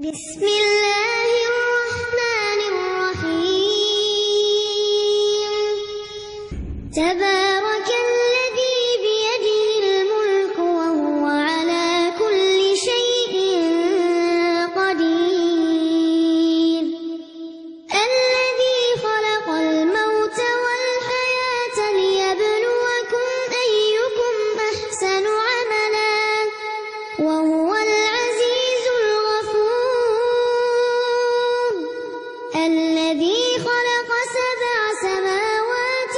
بسم الله الرحمن الرحيم. تبارك الذي بيده الملك وهو على كل شيء قدير. الذي خلق الموت والحياة ليبلوكم أيكم أحسن عملا وهو العزيز الغفور. الذي خلق 7 سماوات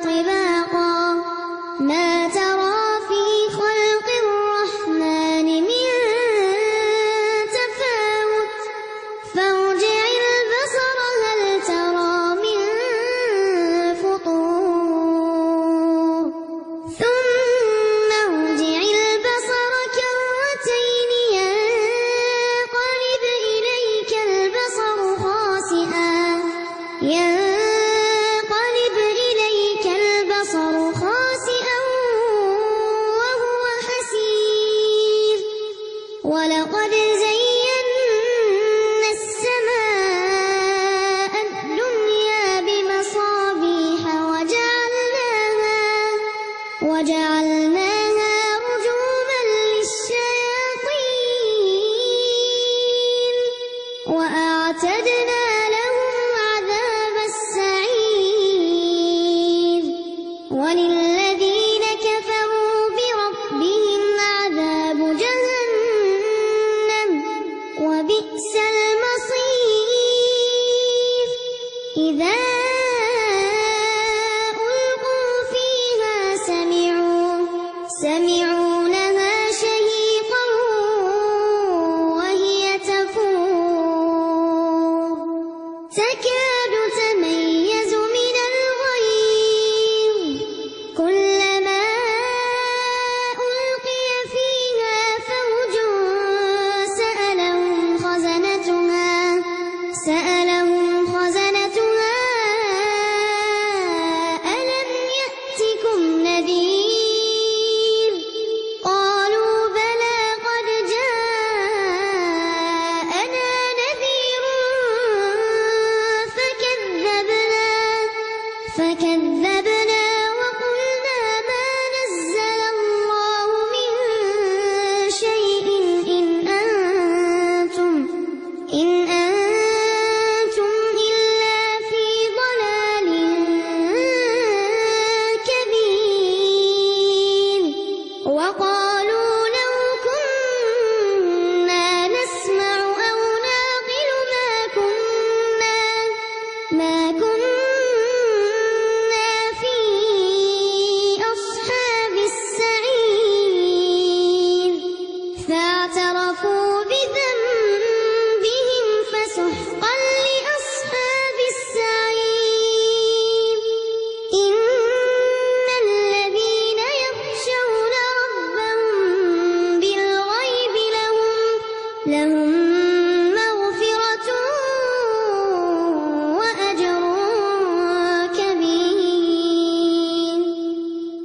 طباقا ما ترى في خلق الرحمن من تفاوت فارجع البصر هل ترى من فطور ثم ارجع البصر كرتين ينقلب إليك البصر خاسئا وهو حسير. ولقد زينا السماء الدنيا بمصابيح وجعلناها رجوما للشياطين وأعتدنا لهم عذاب السعير. وللذين كفروا بربهم عذاب جهنم وبئس المصير. إذا ألقوا فيها سمعوا لها شهيقا وهي تفور تكاد تميز من الغيظ كلما ألقي فيها فوج سألهم خزنتها ألم يأتكم نذير؟ قالوا بلى قد جاءنا نذير فكذبنا وقلنا ما نزل الله من شيء إن أنتم إلا في ضلال كبير. وقالوا لو كنا نسمع أو نعقل ما كنا في أصحاب السعير. فاعترفوا بذنبهم فسحقا لأصحاب السعير. إن الذين يخشون ربهم بالغيب لهم مغفرة وأجر كبير.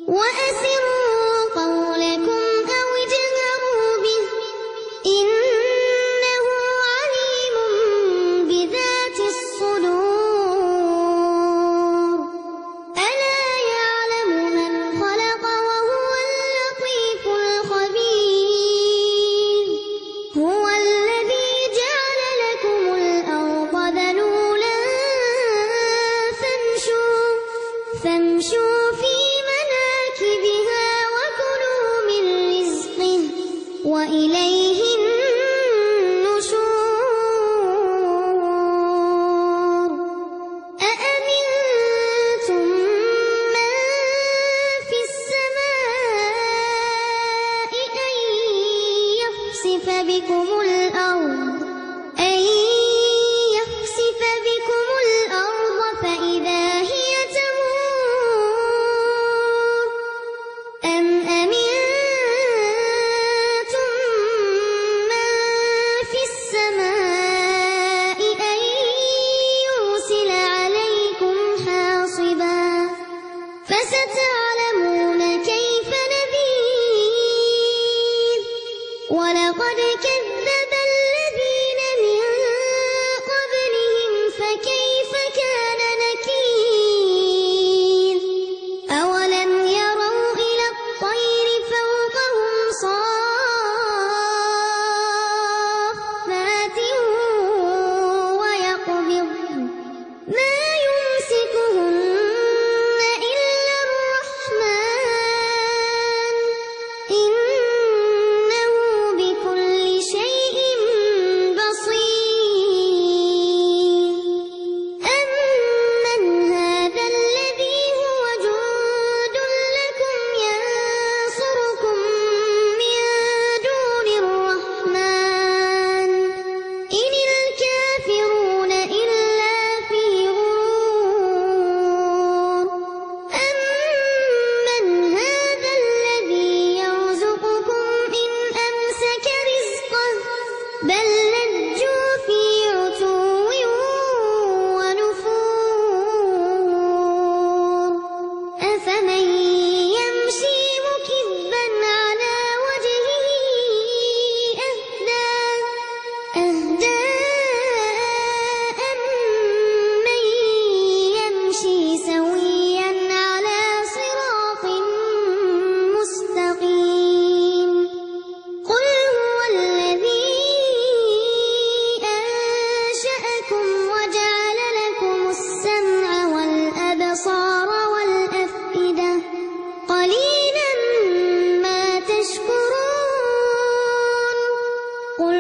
وأسروا قولكم أو اجهروا به إنه عليم بذات الصدور. ألا يعلم من خلق وهو اللطيف الخبير. هو الذي جعل لكم الأرض ذلولا فامشوا في مناكبها وكلوا من رزقه وإليه النشور. أأمنتم من في السماء أن يخسف بكم الأرض فإذا هي تمور أم أمنتم من في السماء أن يرسل عليكم حاصبا فستعلمون كيف نذير. ولقد كذب بل لجوا في عتو ونفور أفمن يمشي مكبا على وجهه أهدى أمن يمشي سويا على صراط مستقيم قل هو الذي أنشأكم وجعل لكم السمع والأبصار والأفئدة قليلا ما تشكرون قل